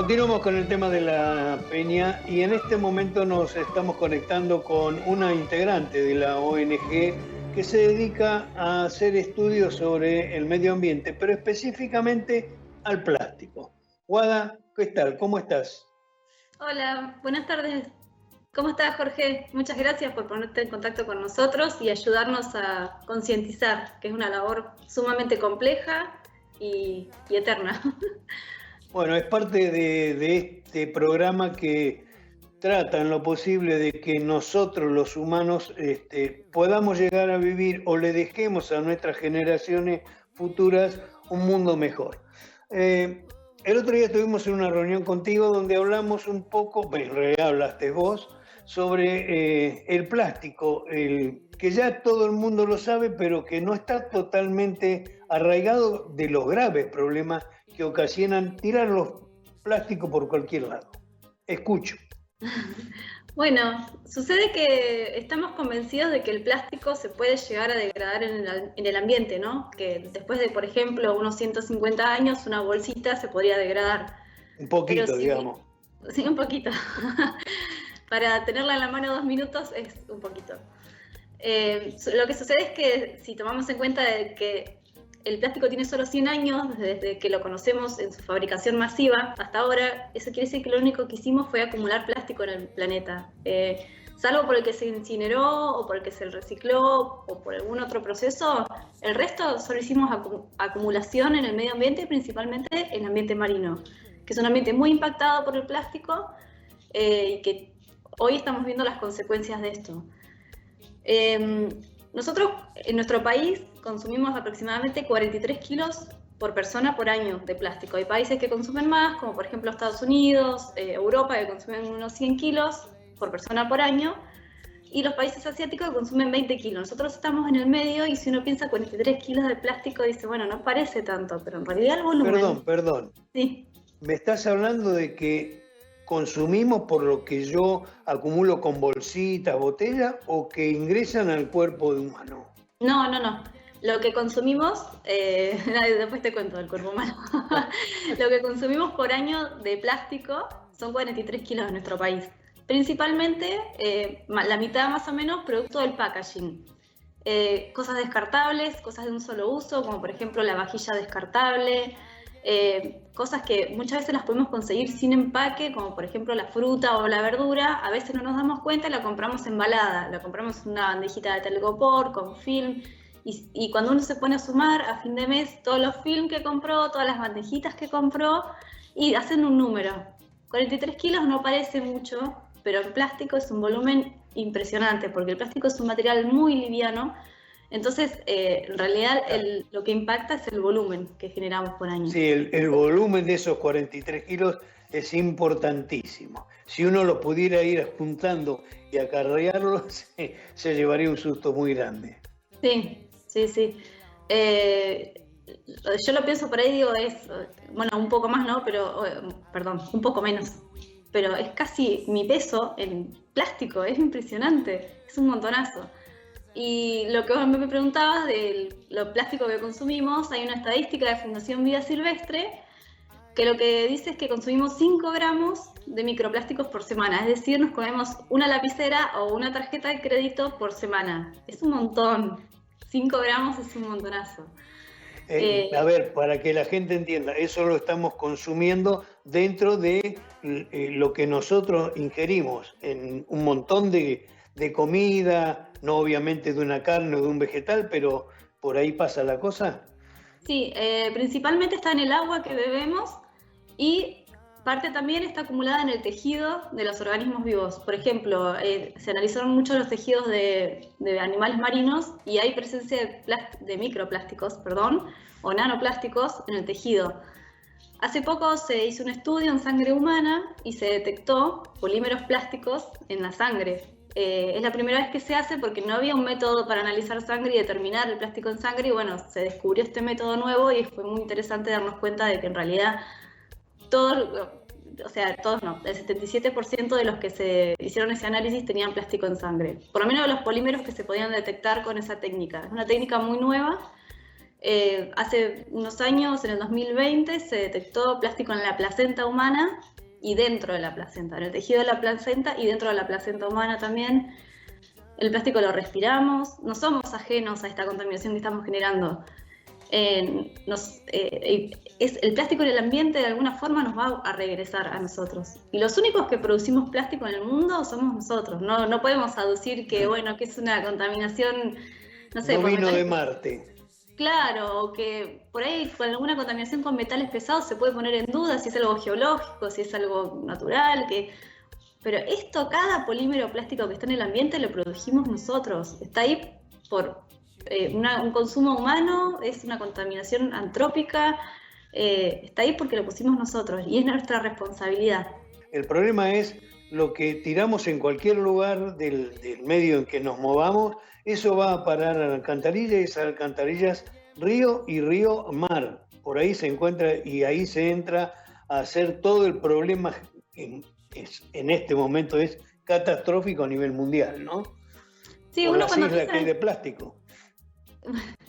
Continuamos con el tema de la peña y en este momento nos estamos conectando con una integrante de la ONG que se dedica a hacer estudios sobre el medio ambiente, pero específicamente al plástico. Guada, ¿qué tal? ¿Cómo estás? Hola, buenas tardes. ¿Cómo estás, Jorge? Muchas gracias por ponerte en contacto con nosotros y ayudarnos a concientizar, que es una labor sumamente compleja y eterna. Bueno, es parte de este programa que trata en lo posible de que nosotros los humanos podamos llegar a vivir o le dejemos a nuestras generaciones futuras un mundo mejor. El otro día tuvimos una reunión contigo donde hablamos un poco, en realidad hablaste vos, sobre el plástico, que ya todo el mundo lo sabe, pero que no está totalmente arraigado de los graves problemas que ocasionan tirar los plásticos por cualquier lado. Escucho. Bueno, sucede que estamos convencidos de que el plástico se puede llegar a degradar en el ambiente, ¿no? Que después de, por ejemplo, unos 150 años, una bolsita se podría degradar. Un poquito, digamos. Sí, un poquito. Para tenerla en la mano 2 minutos es un poquito. Lo que sucede es que si tomamos en cuenta de que el plástico tiene solo 100 años desde que lo conocemos en su fabricación masiva hasta ahora, eso quiere decir que lo único que hicimos fue acumular plástico en el planeta. Salvo por el que se incineró o por el que se recicló o por algún otro proceso, el resto solo hicimos acumulación en el medio ambiente, principalmente en el ambiente marino, que es un ambiente muy impactado por el plástico y que hoy estamos viendo las consecuencias de esto. Nosotros en nuestro país consumimos aproximadamente 43 kilos por persona por año de plástico. Hay países que consumen más, como por ejemplo Estados Unidos, Europa, que consumen unos 100 kilos por persona por año, y los países asiáticos consumen 20 kilos. Nosotros estamos en el medio y si uno piensa 43 kilos de plástico, dice, bueno, no parece tanto, pero en realidad el volumen... Perdón. Sí. ¿Me estás hablando de que consumimos por lo que yo acumulo con bolsitas, botellas, o que ingresan al cuerpo de humano? No. Lo que consumimos, después te cuento del cuerpo humano. Lo que consumimos por año de plástico son 43 kilos en nuestro país. Principalmente, la mitad más o menos, producto del packaging. Cosas descartables, cosas de un solo uso, como por ejemplo la vajilla descartable, cosas que muchas veces las podemos conseguir sin empaque, como por ejemplo la fruta o la verdura. A veces no nos damos cuenta y la compramos embalada, la compramos en una bandejita de telgopor con film, y cuando uno se pone a sumar a fin de mes todos los film que compró, todas las bandejitas que compró, y hacen un número. 43 kilos no parece mucho, pero el plástico es un volumen impresionante, porque el plástico es un material muy liviano. Entonces, en realidad, lo que impacta es el volumen que generamos por año. Sí, el volumen de esos 43 kilos es importantísimo. Si uno lo pudiera ir apuntando y acarrearlo, se llevaría un susto muy grande. Sí. Yo lo pienso por ahí, digo, bueno, un poco más, ¿no? Pero, perdón, un poco menos. Pero es casi mi peso en plástico, es impresionante, es un montonazo. Y lo que vos me preguntabas de lo plástico que consumimos, hay una estadística de Fundación Vida Silvestre que lo que dice es que consumimos 5 gramos de microplásticos por semana, es decir, nos comemos una lapicera o una tarjeta de crédito por semana. Es un montón, 5 gramos es un montonazo. A ver, para que la gente entienda, eso lo estamos consumiendo dentro de lo que nosotros ingerimos, en un montón de comida, no obviamente de una carne o de un vegetal, pero por ahí pasa la cosa. Sí, principalmente está en el agua que bebemos y parte también está acumulada en el tejido de los organismos vivos. Por ejemplo, se analizaron mucho los tejidos de animales marinos y hay presencia de microplásticos, o nanoplásticos en el tejido. Hace poco se hizo un estudio en sangre humana y se detectó polímeros plásticos en la sangre. Es la primera vez que se hace porque no había un método para analizar sangre y determinar el plástico en sangre, y bueno, se descubrió este método nuevo y fue muy interesante darnos cuenta de que en realidad todos no, el 77% de los que se hicieron ese análisis tenían plástico en sangre, por lo menos los polímeros que se podían detectar con esa técnica. Es una técnica muy nueva. Hace unos años, en el 2020, se detectó plástico en la placenta humana y dentro de la placenta, en el tejido de la placenta y dentro de la placenta humana también. El plástico lo respiramos, no somos ajenos a esta contaminación que estamos generando. El plástico en el ambiente de alguna forma nos va a regresar a nosotros. Y los únicos que producimos plástico en el mundo somos nosotros. No podemos aducir que, bueno, que es una contaminación, no sé. No vino de Marte. Claro, o que por ahí con alguna contaminación con metales pesados se puede poner en duda si es algo geológico, si es algo natural, pero esto, cada polímero plástico que está en el ambiente lo produjimos nosotros. Está ahí por un consumo humano, es una contaminación antrópica, está ahí porque lo pusimos nosotros y es nuestra responsabilidad. El problema es lo que tiramos en cualquier lugar del medio en que nos movamos, eso va a parar a la alcantarilla y esas alcantarillas río y río mar. Por ahí se encuentra y ahí se entra a hacer todo el problema que en este momento es catastrófico a nivel mundial, ¿no? Sí, por uno las cuando islas piensa que hay de plástico.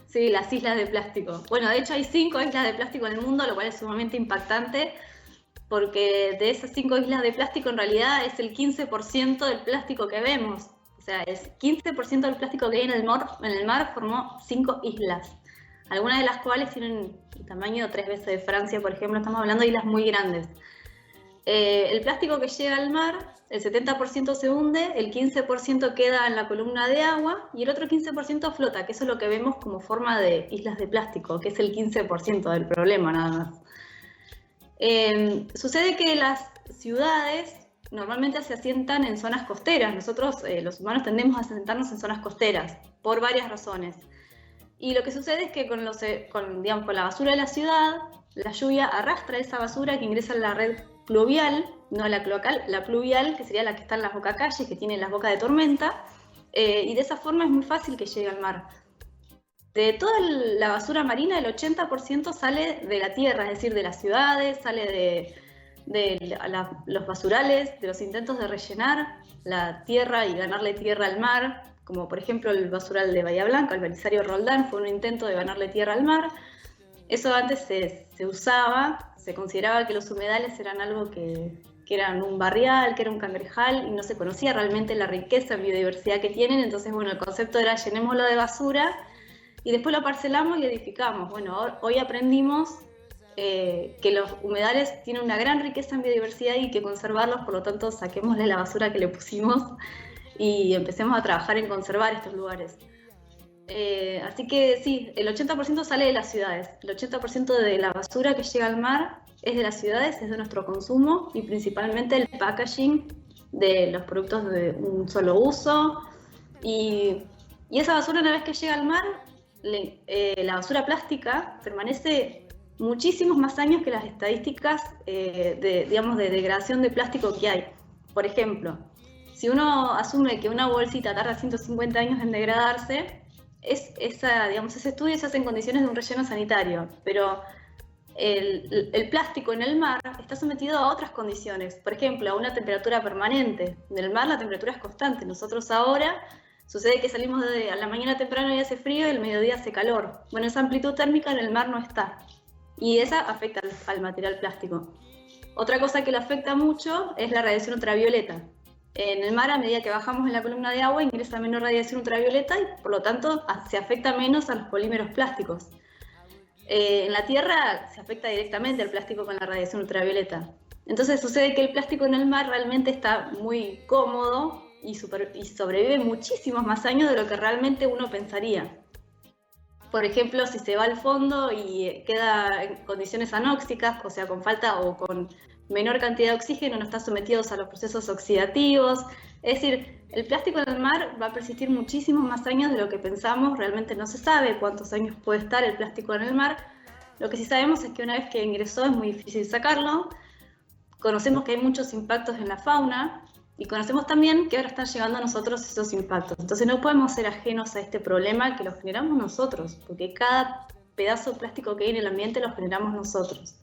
Sí, las islas de plástico. Bueno, de hecho hay 5 islas de plástico en el mundo, lo cual es sumamente impactante, porque de esas 5 islas de plástico en realidad es el 15% del plástico que vemos. O sea, es 15% del plástico que hay en el mar formó 5 islas, algunas de las cuales tienen el tamaño 3 veces de Francia, por ejemplo. Estamos hablando de islas muy grandes. El plástico que llega al mar, el 70% se hunde, el 15% queda en la columna de agua y el otro 15% flota, que eso es lo que vemos como forma de islas de plástico, que es el 15% del problema nada más. Sucede que las ciudades normalmente se asientan en zonas costeras. Nosotros, los humanos, tendemos a asentarnos en zonas costeras por varias razones. Y lo que sucede es que con la basura de la ciudad, la lluvia arrastra esa basura que ingresa en la red pluvial, no la cloacal, la pluvial, que sería la que está en las bocacalles, que tiene las bocas de tormenta, y de esa forma es muy fácil que llegue al mar. De toda la basura marina, el 80% sale de la tierra, es decir, de las ciudades, sale de los basurales, de los intentos de rellenar la tierra y ganarle tierra al mar, como por ejemplo el basural de Bahía Blanca, el Belisario Roldán, fue un intento de ganarle tierra al mar. Eso antes se usaba, se consideraba que los humedales eran algo que eran un barrial, que era un cangrejal, y no se conocía realmente la riqueza en biodiversidad que tienen. Entonces, bueno, el concepto era llenémoslo de basura y después lo parcelamos y edificamos. Bueno, hoy aprendimos que los humedales tienen una gran riqueza en biodiversidad y que conservarlos, por lo tanto, saquémosle la basura que le pusimos y empecemos a trabajar en conservar estos lugares. Así que sí, el 80% sale de las ciudades, el 80% de la basura que llega al mar es de las ciudades, es de nuestro consumo y principalmente el packaging de los productos de un solo uso. Y esa basura, una vez que llega al mar, la basura plástica permanece muchísimos más años que las estadísticas de degradación de plástico que hay. Por ejemplo, si uno asume que una bolsita tarda 150 años en degradarse, ese estudio se hace en condiciones de un relleno sanitario, pero el plástico en el mar está sometido a otras condiciones, por ejemplo, a una temperatura permanente. En el mar la temperatura es constante. Nosotros ahora sucede que salimos a la mañana temprano y hace frío y el mediodía hace calor. Bueno, esa amplitud térmica en el mar no está, y esa afecta al material plástico. Otra cosa que lo afecta mucho es la radiación ultravioleta. En el mar, a medida que bajamos en la columna de agua, ingresa menos radiación ultravioleta y por lo tanto se afecta menos a los polímeros plásticos. En la Tierra se afecta directamente el plástico con la radiación ultravioleta. Entonces sucede que el plástico en el mar realmente está muy cómodo y sobrevive muchísimos más años de lo que realmente uno pensaría. Por ejemplo, si se va al fondo y queda en condiciones anóxicas, o sea, con falta o con menor cantidad de oxígeno, no está sometido a los procesos oxidativos. Es decir, el plástico en el mar va a persistir muchísimos más años de lo que pensamos. Realmente no se sabe cuántos años puede estar el plástico en el mar. Lo que sí sabemos es que una vez que ingresó es muy difícil sacarlo. Conocemos que hay muchos impactos en la fauna y conocemos también que ahora están llegando a nosotros esos impactos. Entonces no podemos ser ajenos a este problema, que lo generamos nosotros, porque cada pedazo de plástico que hay en el ambiente lo generamos nosotros.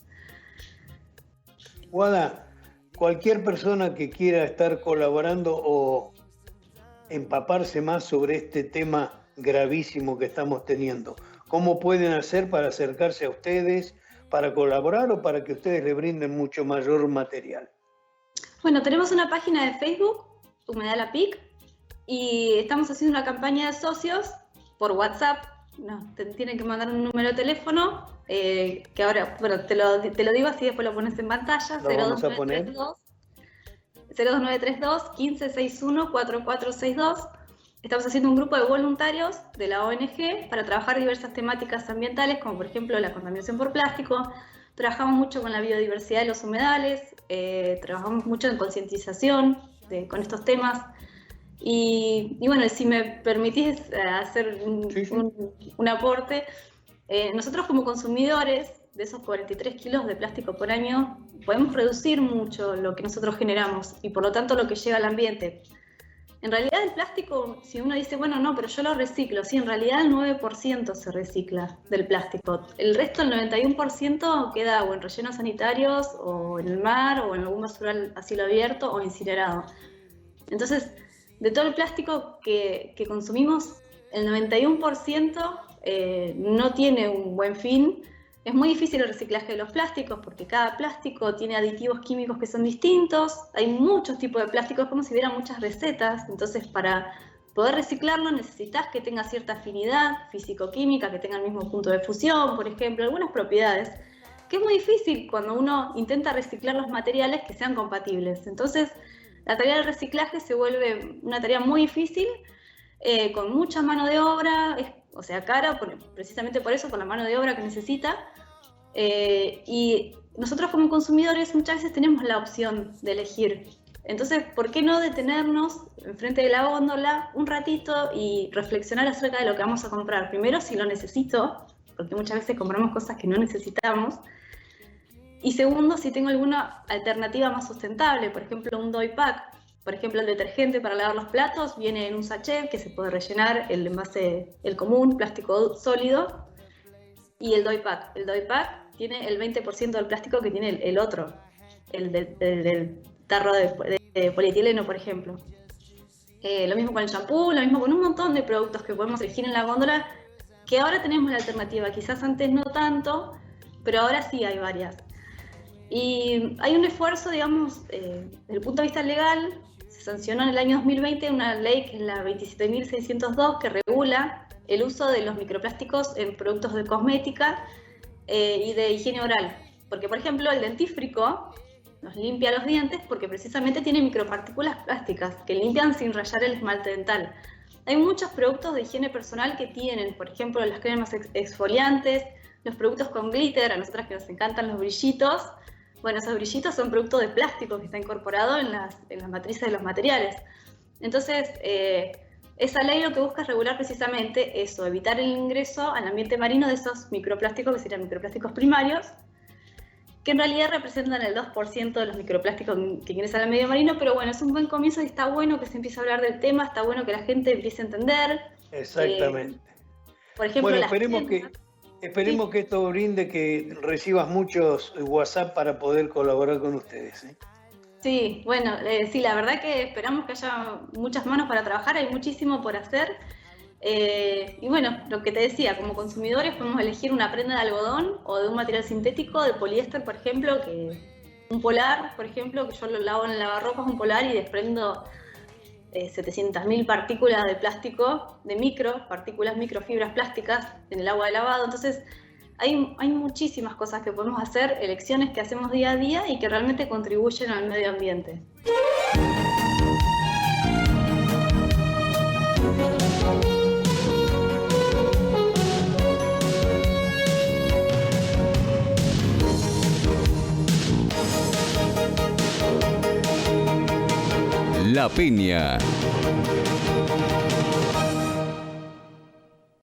Guada, cualquier persona que quiera estar colaborando o empaparse más sobre este tema gravísimo que estamos teniendo, ¿cómo pueden hacer para acercarse a ustedes, para colaborar o para que ustedes le brinden mucho mayor material? Bueno, tenemos una página de Facebook, Humedal La PIC, y estamos haciendo una campaña de socios por WhatsApp. Te tienen que mandar un número de teléfono, que ahora, bueno, te lo digo así, después lo pones en pantalla. Lo vamos a poner. 02932 1561 4462. Estamos haciendo un grupo de voluntarios de la ONG para trabajar diversas temáticas ambientales, como por ejemplo la contaminación por plástico. Trabajamos mucho con la biodiversidad de los humedales, trabajamos mucho en concientización con estos temas. Y bueno, si me permitís hacer un aporte, nosotros como consumidores de esos 43 kilos de plástico por año, podemos reducir mucho lo que nosotros generamos y por lo tanto lo que llega al ambiente. En realidad el plástico, si uno dice, bueno, no, pero yo lo reciclo, sí, en realidad el 9% se recicla del plástico. El resto, el 91%, queda o en rellenos sanitarios, o en el mar, o en algún basural a cielo abierto, o incinerado. Entonces, de todo el plástico que consumimos, el 91% no tiene un buen fin. Es muy difícil el reciclaje de los plásticos porque cada plástico tiene aditivos químicos que son distintos. Hay muchos tipos de plásticos, como si hubiera muchas recetas. Entonces, para poder reciclarlo necesitas que tenga cierta afinidad físico-química, que tenga el mismo punto de fusión, por ejemplo, algunas propiedades, que es muy difícil cuando uno intenta reciclar los materiales que sean compatibles. Entonces, la tarea del reciclaje se vuelve una tarea muy difícil, con mucha mano de obra, o sea, cara, precisamente por eso, por la mano de obra que necesita. Y nosotros como consumidores muchas veces tenemos la opción de elegir. Entonces, ¿por qué no detenernos enfrente de la góndola un ratito y reflexionar acerca de lo que vamos a comprar? Primero, si lo necesito, porque muchas veces compramos cosas que no necesitamos. Y segundo, si tengo alguna alternativa más sustentable, por ejemplo, un Doypack. Por ejemplo, el detergente para lavar los platos viene en un sachet que se puede rellenar el envase, el común, plástico sólido, y el Doypack. El Doypack tiene el 20% del plástico que tiene el otro, el del tarro de polietileno, por ejemplo. Lo mismo con el shampoo, lo mismo con un montón de productos que podemos elegir en la góndola, que ahora tenemos la alternativa. Quizás antes no tanto, pero ahora sí hay varias. Y hay un esfuerzo, digamos, desde el punto de vista legal. Se sancionó en el año 2020 una ley que es la 27.602 que regula el uso de los microplásticos en productos de cosmética y de higiene oral. Porque, por ejemplo, el dentífrico nos limpia los dientes porque precisamente tiene micropartículas plásticas que limpian sin rayar el esmalte dental. Hay muchos productos de higiene personal que tienen, por ejemplo, las cremas exfoliantes, los productos con glitter, a nosotras que nos encantan los brillitos. Bueno, esos brillitos son productos de plástico que está incorporado en las matrices de los materiales. Entonces, esa ley lo que busca es regular precisamente eso, evitar el ingreso al ambiente marino de esos microplásticos, que serían microplásticos primarios, que en realidad representan el 2% de los microplásticos que ingresan al medio marino, pero bueno, es un buen comienzo y está bueno que se empiece a hablar del tema, está bueno que la gente empiece a entender. Exactamente. Por ejemplo, bueno, esperemos que esto brinde que recibas muchos WhatsApp para poder colaborar con ustedes, ¿eh? Sí, bueno, sí, la verdad que esperamos que haya muchas manos para trabajar, hay muchísimo por hacer. Y bueno, lo que te decía, como consumidores podemos elegir una prenda de algodón o de un material sintético, de poliéster, por ejemplo, un polar, por ejemplo, que yo lo lavo en el lavarropas, un polar, y desprendo 700.000 partículas de plástico, partículas microfibras plásticas en el agua de lavado. Entonces, hay muchísimas cosas que podemos hacer, elecciones que hacemos día a día y que realmente contribuyen al medio ambiente. La Peña,